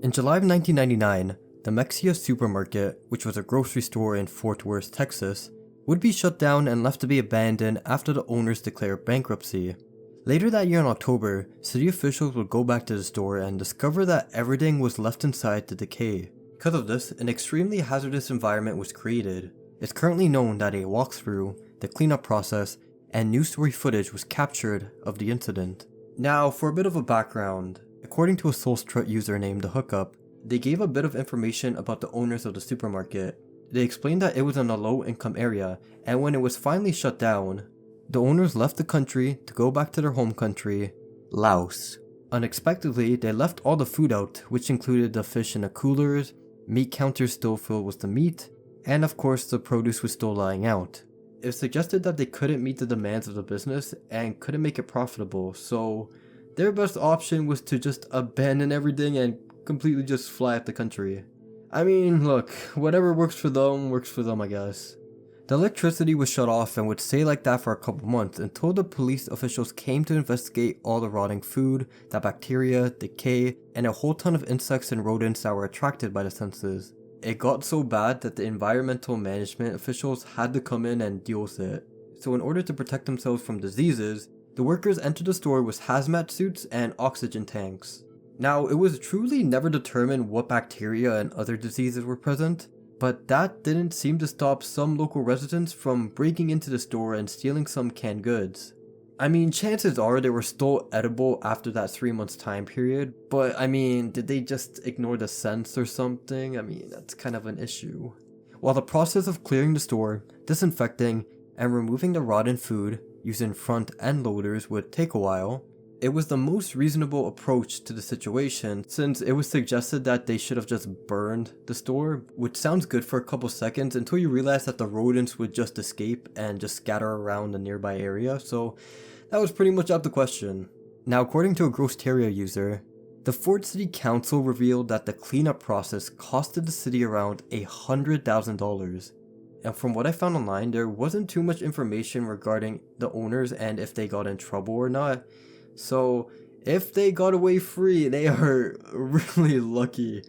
In July of 1999, the Mexia Supermarket, which was a grocery store in Fort Worth, Texas, would be shut down and left to be abandoned after the owners declared bankruptcy. Later that year in October, city officials would go back to the store and discover that everything was left inside to decay. Because of this, an extremely hazardous environment was created. It's currently known that a walkthrough, the cleanup process, and news story footage was captured of the incident. Now, for a bit of a background, according to a SourceTrut user named The Hookup, they gave a bit of information about the owners of the supermarket. They explained that it was in a low-income area, and when it was finally shut down, the owners left the country to go back to their home country, Laos. Unexpectedly, they left all the food out, which included the fish in the coolers, meat counters still filled with the meat, and of course the produce was still lying out. It suggested that they couldn't meet the demands of the business and couldn't make it profitable, so their best option was to just abandon everything and completely just fly out the country. I mean, look, whatever works for them, I guess. The electricity was shut off and would stay like that for a couple months until the police officials came to investigate all the rotting food, the bacteria, decay, and a whole ton of insects and rodents that were attracted by the senses. It got so bad that the environmental management officials had to come in and deal with it. So in order to protect themselves from diseases, the workers entered the store with hazmat suits and oxygen tanks. Now, it was truly never determined what bacteria and other diseases were present, but that didn't seem to stop some local residents from breaking into the store and stealing some canned goods. I mean, chances are they were still edible after that 3 months time period, but I mean, did they just ignore the scents or something? I mean, that's kind of an issue. While the process of clearing the store, disinfecting, and removing the rotten food using front end loaders would take a while, it was the most reasonable approach to the situation since it was suggested that they should have just burned the store, which sounds good for a couple seconds until you realize that the rodents would just escape and just scatter around the nearby area, so that was pretty much out the question. Now, according to a Gross Terria user, the Fort City Council revealed that the cleanup process costed the city around $100,000. And from what I found online, there wasn't too much information regarding the owners and if they got in trouble or not. So, if they got away free, they are really lucky.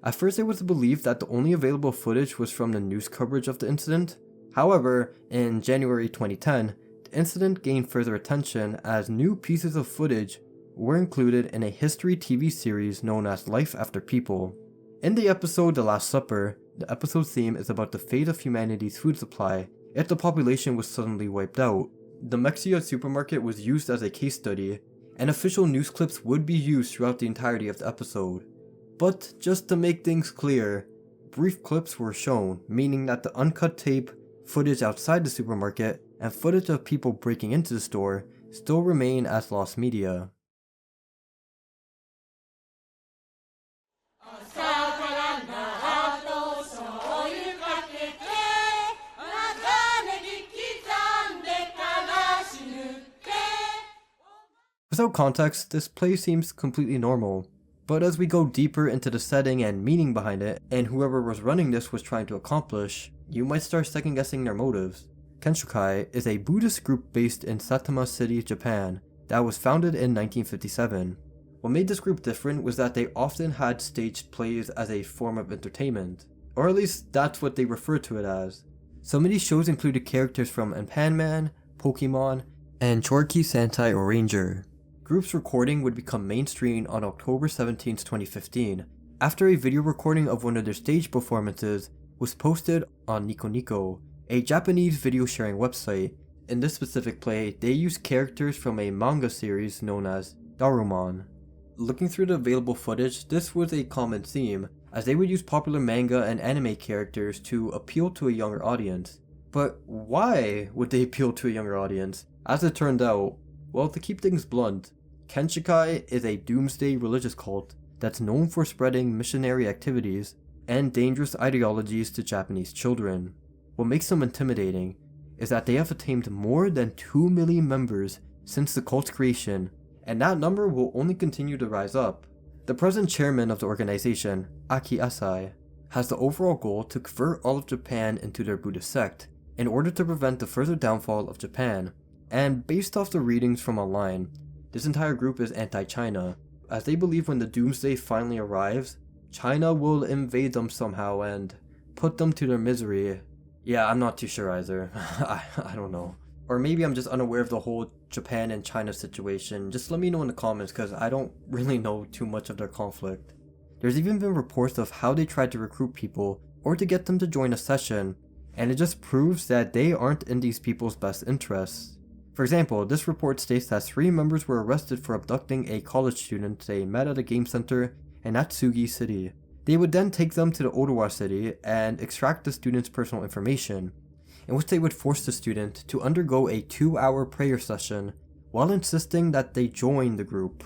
At first, it was believed that the only available footage was from the news coverage of the incident. However, in January 2010, the incident gained further attention as new pieces of footage were included in a history TV series known as Life After People. In the episode The Last Supper, the episode's theme is about the fate of humanity's food supply if the population was suddenly wiped out. The Mexia Supermarket was used as a case study, and official news clips would be used throughout the entirety of the episode. But just to make things clear, brief clips were shown, meaning that the uncut tape, footage outside the supermarket, and footage of people breaking into the store still remain as lost media. Without context, this play seems completely normal, but as we go deeper into the setting and meaning behind it, and whoever was running this was trying to accomplish, you might start second guessing their motives. Kenshōkai is a Buddhist group based in Saitama City, Japan, that was founded in 1957. What made this group different was that they often had staged plays as a form of entertainment, or at least that's what they referred to it as. Some of these shows included characters from Anpanman, Pokemon, and Chorky Sentai or Ranger. Group's recording would become mainstream on October 17, 2015, after a video recording of one of their stage performances was posted on Nico Nico, a Japanese video sharing website. In this specific play, they used characters from a manga series known as Darumon. Looking through the available footage, this was a common theme, as they would use popular manga and anime characters to appeal to a younger audience. But why would they appeal to a younger audience? As it turned out, well, to keep things blunt, Kenshōkai is a doomsday religious cult that's known for spreading missionary activities and dangerous ideologies to Japanese children. What makes them intimidating is that they have attained more than 2 million members since the cult's creation, and that number will only continue to rise up. The present chairman of the organization, Aki Asai, has the overall goal to convert all of Japan into their Buddhist sect in order to prevent the further downfall of Japan. And based off the readings from online, this entire group is anti-China, as they believe when the doomsday finally arrives, China will invade them somehow and put them to their misery. Yeah, I'm not too sure either. I don't know. Or maybe I'm just unaware of the whole Japan and China situation. Just let me know in the comments because I don't really know too much of their conflict. There's even been reports of how they tried to recruit people or to get them to join a session, and it just proves that they aren't in these people's best interests. For example, this report states that 3 members were arrested for abducting a college student they met at a game center in Atsugi City. They would then take them to the Ottawa City and extract the student's personal information, in which they would force the student to undergo a 2-hour prayer session while insisting that they join the group.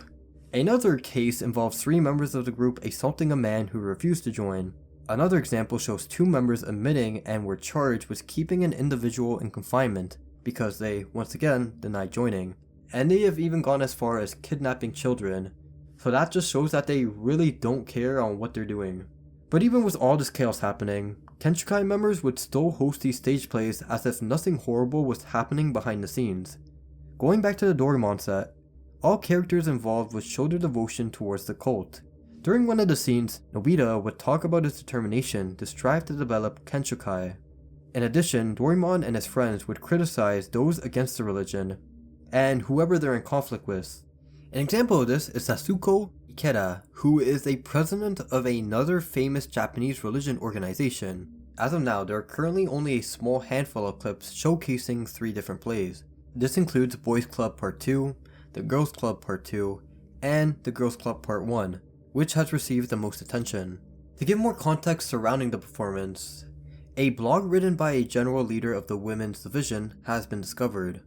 Another case involves 3 members of the group assaulting a man who refused to join. Another example shows 2 members admitting and were charged with keeping an individual in confinement because they, once again, denied joining. And they have even gone as far as kidnapping children. So that just shows that they really don't care on what they're doing. But even with all this chaos happening, Kenshōkai members would still host these stage plays as if nothing horrible was happening behind the scenes. Going back to the Doraemon set, all characters involved would show their devotion towards the cult. During one of the scenes, Nobita would talk about his determination to strive to develop Kenshokai. In addition, Doraemon and his friends would criticize those against the religion, and whoever they're in conflict with. An example of this is Sasuko Ikeda, who is a president of another famous Japanese religion organization. As of now, there are currently only a small handful of clips showcasing 3 different plays. This includes Boys Club Part 2, The Girls Club Part 2, and The Girls Club Part 1, which has received the most attention. To give more context surrounding the performance, a blog written by a general leader of the women's division has been discovered.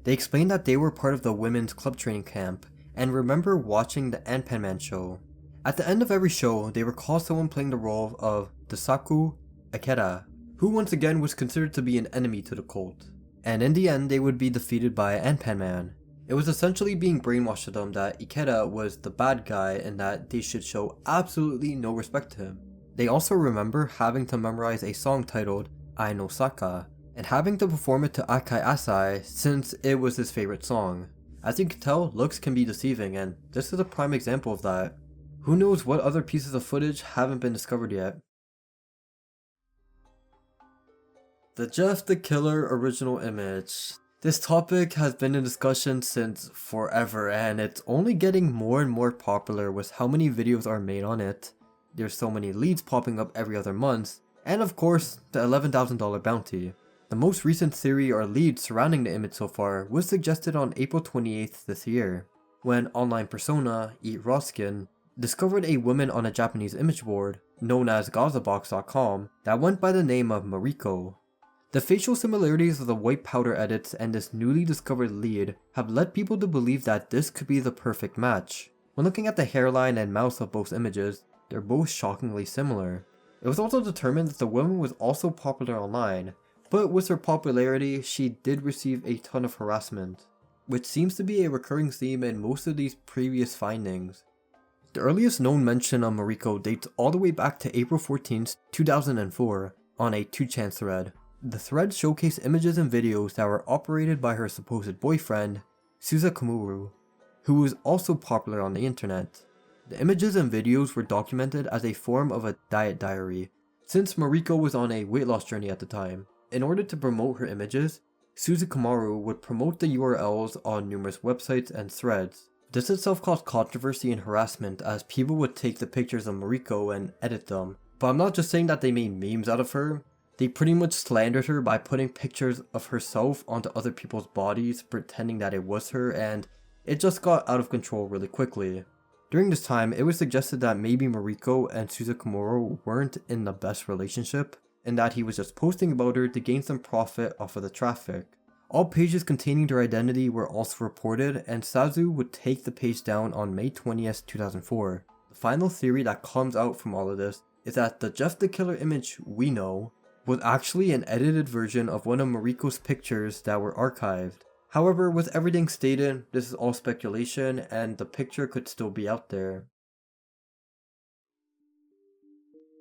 They explain that they were part of the women's club training camp and remember watching the Ant-Man show. At the end of every show, they recall someone playing the role of Dasaku Ikeda, who once again was considered to be an enemy to the cult. And in the end, they would be defeated by Ant-Man. It was essentially being brainwashed to them that Ikeda was the bad guy and that they should show absolutely no respect to him. They also remember having to memorize a song titled Ai no Saka, and having to perform it to Akai Asai since it was his favorite song. As you can tell, looks can be deceiving, and this is a prime example of that. Who knows what other pieces of footage haven't been discovered yet. The Jeff the Killer original image. This topic has been in discussion since forever, and it's only getting more and more popular with how many videos are made on it. There's so many leads popping up every other month, and of course, the $11,000 bounty. The most recent theory or lead surrounding the image so far was suggested on April 28th this year, when online persona Eat Roskin discovered a woman on a Japanese image board, known as Gazabox.com, that went by the name of Mariko. The facial similarities of the white powder edits and this newly discovered lead have led people to believe that this could be the perfect match. When looking at the hairline and mouth of both images, they're both shockingly similar. It was also determined that the woman was also popular online, but with her popularity, she did receive a ton of harassment, which seems to be a recurring theme in most of these previous findings. The earliest known mention of Mariko dates all the way back to April 14th, 2004, on a 2chan thread. The thread showcased images and videos that were operated by her supposed boyfriend, Suzakumuru, who was also popular on the internet. The images and videos were documented as a form of a diet diary, since Mariko was on a weight loss journey at the time. In order to promote her images, Suzakumuru would promote the URLs on numerous websites and threads. This itself caused controversy and harassment as people would take the pictures of Mariko and edit them. But I'm not just saying that they made memes out of her, they pretty much slandered her by putting pictures of herself onto other people's bodies pretending that it was her, and it just got out of control really quickly. During this time, it was suggested that maybe Mariko and Suzakumuru weren't in the best relationship, and that he was just posting about her to gain some profit off of the traffic. All pages containing their identity were also reported, and Sazu would take the page down on May 20th, 2004. The final theory that comes out from all of this is that the Jeff the Killer image we know was actually an edited version of one of Mariko's pictures that were archived. However, with everything stated, this is all speculation and the picture could still be out there.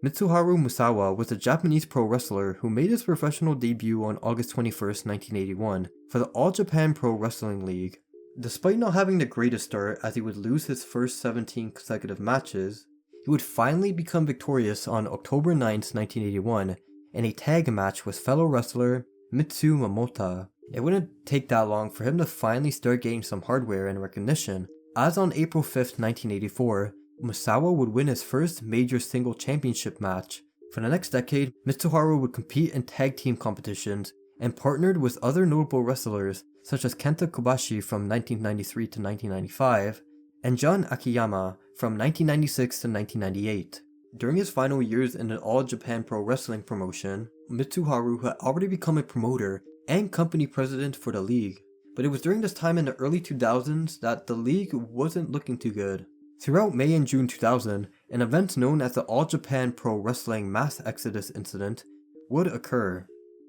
Mistuharu Misawa was a Japanese pro wrestler who made his professional debut on August 21st, 1981 for the All Japan Pro Wrestling League. Despite not having the greatest start as he would lose his first 17 consecutive matches, he he would finally become victorious on October 9th, 1981 in a tag match with fellow wrestler Mitsu Momota. It wouldn't take that long for him to finally start getting some hardware and recognition, as on April 5th, 1984, Misawa would win his first major single championship match. For the next decade, Mistuharu would compete in tag team competitions and partnered with other notable wrestlers such as Kenta Kobashi from 1993 to 1995 and Jun Akiyama from 1996 to 1998. During his final years in an All Japan Pro Wrestling promotion, Mistuharu had already become a promoter and company president for the league, but it was during this time in the early 2000s that the league wasn't looking too good. Throughout May and June 2000, an event known as the All Japan Pro Wrestling Mass Exodus Incident would occur.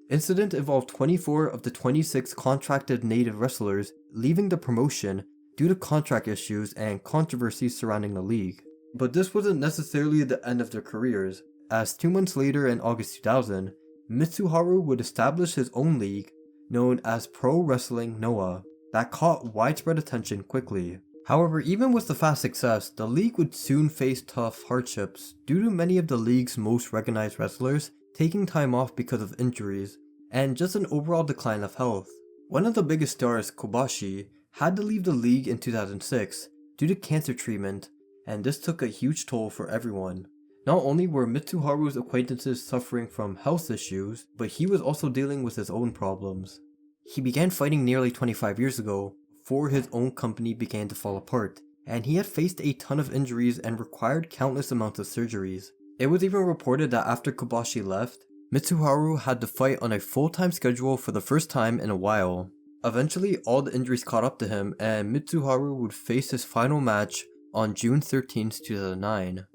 Incident involved 24 of the 26 contracted native wrestlers leaving the promotion due to contract issues and controversies surrounding the league. But this wasn't necessarily the end of their careers, as 2 months later in August 2000, Mistuharu would establish his own league known as Pro Wrestling Noah that caught widespread attention quickly. However, even with the fast success, the league would soon face tough hardships due to many of the league's most recognized wrestlers taking time off because of injuries, and just an overall decline of health. One of the biggest stars, Kobashi, had to leave the league in 2006 due to cancer treatment, and this took a huge toll for everyone. Not only were Mitsuharu's acquaintances suffering from health issues, but he was also dealing with his own problems. He began fighting nearly 25 years ago, before his own company began to fall apart, and he had faced a ton of injuries and required countless amounts of surgeries. It was even reported that after Kobashi left, Mitsuharu had to fight on a full-time schedule for the first time in a while. Eventually, all the injuries caught up to him, and Mitsuharu would face his final match on June 13, 2009.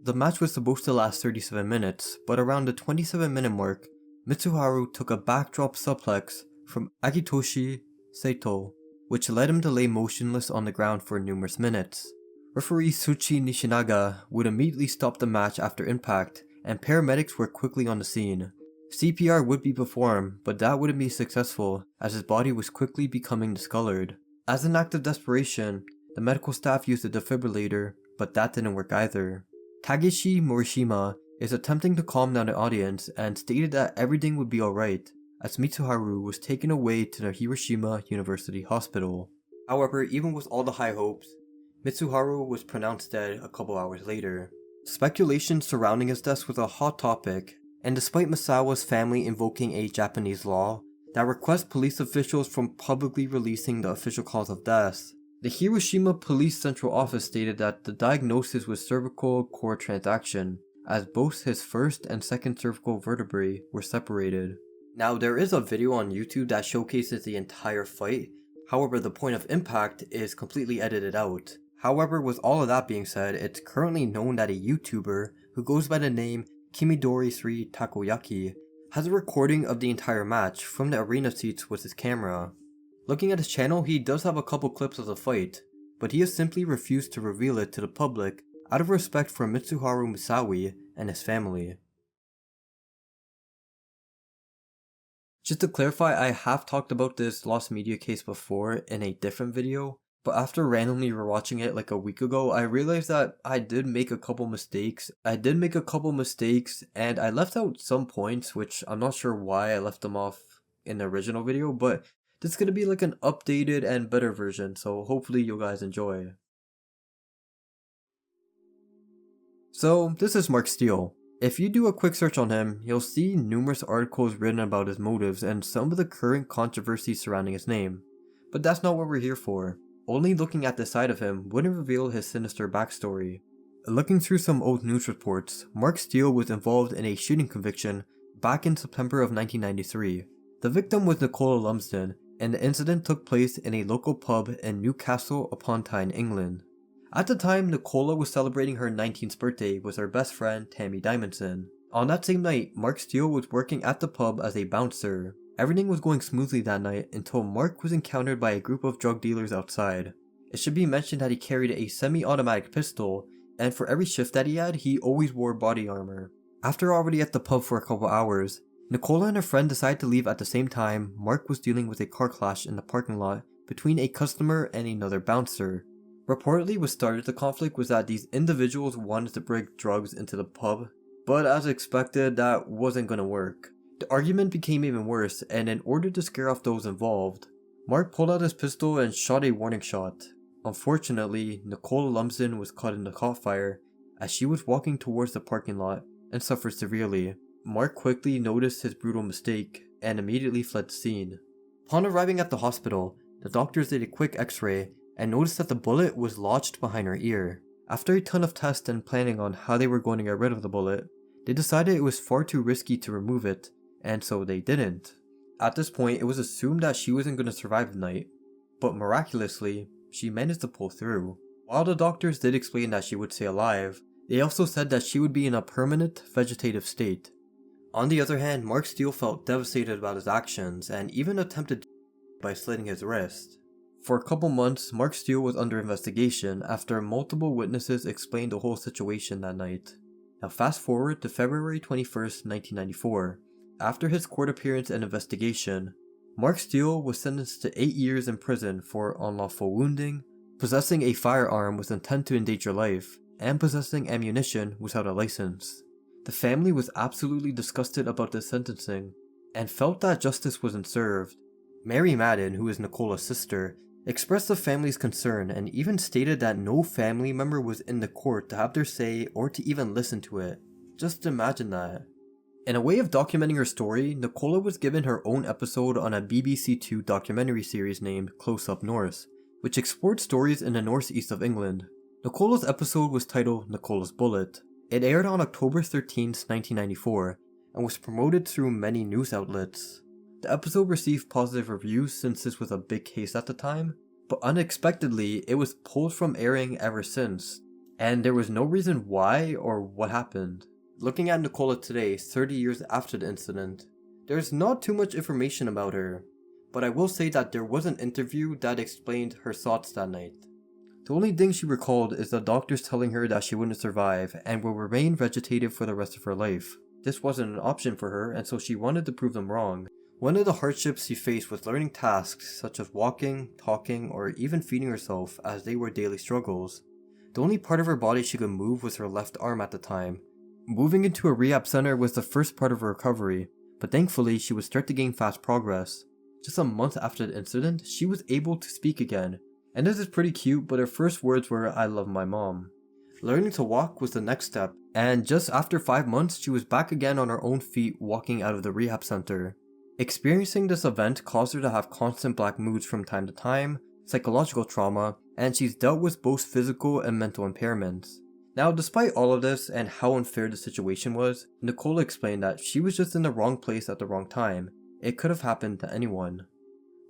The match was supposed to last 37 minutes, but around the 27-minute mark, Mitsuharu took a backdrop suplex from Akitoshi Saito, which led him to lay motionless on the ground for numerous minutes. Referee Suchi Nishinaga would immediately stop the match after impact, and paramedics were quickly on the scene. CPR would be performed, but that wouldn't be successful as his body was quickly becoming discolored. As an act of desperation, the medical staff used a defibrillator, but that didn't work either. Takeshi Morishima is attempting to calm down the audience and stated that everything would be alright, as Mitsuharu was taken away to the Hiroshima University Hospital. However, even with all the high hopes, Mitsuharu was pronounced dead a couple hours later. Speculation surrounding his death was a hot topic, and despite Misawa's family invoking a Japanese law that requests police officials from publicly releasing the official cause of death, the Hiroshima Police Central Office stated that the diagnosis was cervical cord transaction, as both his first and second cervical vertebrae were separated. Now, there is a video on YouTube that showcases the entire fight, however the point of impact is completely edited out. However, with all of that being said, it's currently known that a YouTuber who goes by the name Kimidori3 Takoyaki has a recording of the entire match from the arena seats with his camera. Looking at his channel, he does have a couple clips of the fight, but he has simply refused to reveal it to the public out of respect for Mistuharu Misawa and his family. Just to clarify, I have talked about this lost media case before in a different video, but after randomly rewatching it like a week ago, I realized that I did make a couple mistakes. And I left out some points, which I'm not sure why I left them off in the original video, but this is going to be like an updated and better version, so hopefully you guys enjoy. So, this is Mark Steele. If you do a quick search on him, you'll see numerous articles written about his motives and some of the current controversies surrounding his name. But that's not what we're here for. Only looking at this side of him wouldn't reveal his sinister backstory. Looking through some old news reports, Mark Steele was involved in a shooting conviction back in September of 1993. The victim was Nicola Lumsden, and the incident took place in a local pub in Newcastle upon Tyne, England. At the time, Nicola was celebrating her 19th birthday with her best friend Tammy Diamondson. On that same night, Mark Steele was working at the pub as a bouncer. Everything was going smoothly that night until Mark was encountered by a group of drug dealers outside. It should be mentioned that he carried a semi-automatic pistol, and for every shift that he had, he always wore body armor. After already at the pub for a couple hours, Nicola and her friend decided to leave at the same time Mark was dealing with a car clash in the parking lot between a customer and another bouncer. Reportedly, what started the conflict was that these individuals wanted to bring drugs into the pub, but as expected, that wasn't gonna work. The argument became even worse, and in order to scare off those involved, Mark pulled out his pistol and shot a warning shot. Unfortunately, Nicole Lumsden was caught in the caught fire as she was walking towards the parking lot and suffered severely. Mark quickly noticed his brutal mistake and immediately fled the scene. Upon arriving at the hospital, the doctors did a quick x-ray and noticed that the bullet was lodged behind her ear. After a ton of tests and planning on how they were going to get rid of the bullet, they decided it was far too risky to remove it, and so they didn't. At this point, it was assumed that she wasn't going to survive the night, but miraculously, she managed to pull through. While the doctors did explain that she would stay alive, they also said that she would be in a permanent vegetative state. On the other hand, Mark Steele felt devastated about his actions and even attempted by slitting his wrist. For a couple months, Mark Steele was under investigation after multiple witnesses explained the whole situation that night. Now fast forward to February 21st, 1994. After his court appearance and investigation, Mark Steele was sentenced to 8 years in prison for unlawful wounding, possessing a firearm with intent to endanger life, and possessing ammunition without a license. The family was absolutely disgusted about this sentencing, and felt that justice wasn't served. Mary Madden, who is Nicola's sister, expressed the family's concern and even stated that no family member was in the court to have their say or to even listen to it. Just imagine that. In a way of documenting her story, Nicola was given her own episode on a BBC Two documentary series named Close Up North, which explored stories in the northeast of England. Nicola's episode was titled Nicola's Bullet. It aired on October 13th, 1994, and was promoted through many news outlets. The episode received positive reviews since this was a big case at the time, but unexpectedly it was pulled from airing ever since, and there was no reason why or what happened. Looking at Nicola today, 30 years after the incident, there's not too much information about her, but I will say that there was an interview that explained her thoughts that night. The only thing she recalled is the doctors telling her that she wouldn't survive and will remain vegetative for the rest of her life. This wasn't an option for her, and so she wanted to prove them wrong. One of the hardships she faced was learning tasks such as walking, talking, or even feeding herself, as they were daily struggles. The only part of her body she could move was her left arm at the time. Moving into a rehab center was the first part of her recovery, but thankfully she would start to gain fast progress. Just a month after the incident, she was able to speak again, and this is pretty cute, but her first words were, "I love my mom." Learning to walk was the next step, and just after 5 months she was back again on her own feet walking out of the rehab center. Experiencing this event caused her to have constant black moods from time to time, psychological trauma, and she's dealt with both physical and mental impairments. Now, despite all of this and how unfair the situation was, Nicola explained that she was just in the wrong place at the wrong time. It could have happened to anyone.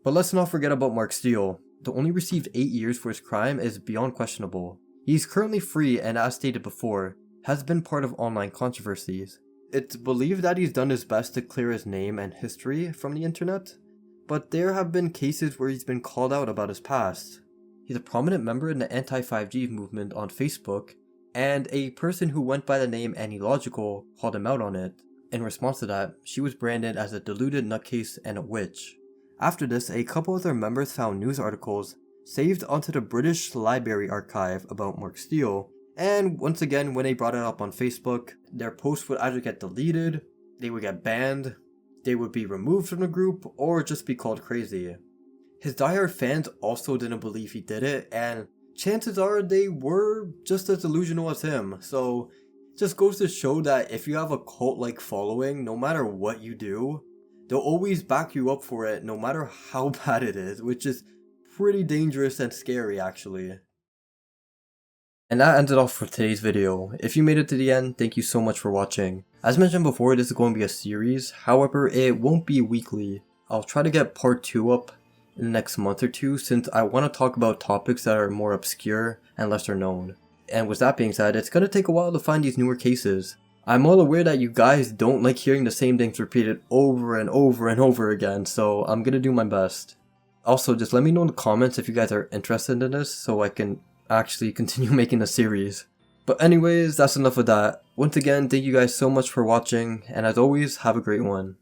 But let's not forget about Mark Steele. The only received 8 years for his crime is beyond questionable. He's currently free and, as stated before, has been part of online controversies. It's believed that he's done his best to clear his name and history from the internet, but there have been cases where he's been called out about his past. He's a prominent member in the anti-5G movement on Facebook, and a person who went by the name Annie-Logical called him out on it. In response to that, she was branded as a deluded nutcase and a witch. After this, a couple of their members found news articles saved onto the British Library archive about Mark Steele, and once again, when they brought it up on Facebook, their posts would either get deleted, they would get banned, they would be removed from the group, or just be called crazy. His diehard fans also didn't believe he did it, and chances are they were just as delusional as him. So just goes to show that if you have a cult-like following, no matter what you do, they'll always back you up for it no matter how bad it is, which is pretty dangerous and scary actually. And that ends it off for today's video. If you made it to the end, thank you so much for watching. As mentioned before, this is going to be a series, however it won't be weekly. I'll try to get part 2 up in the next month or two, since I want to talk about topics that are more obscure and lesser known. And with that being said, it's going to take a while to find these newer cases. I'm well aware that you guys don't like hearing the same things repeated over and over and over again, so I'm going to do my best. Also, just let me know in the comments if you guys are interested in this, so I can actually continue making a series. But anyways, that's enough of that. Once again, thank you guys so much for watching, and as always, have a great one.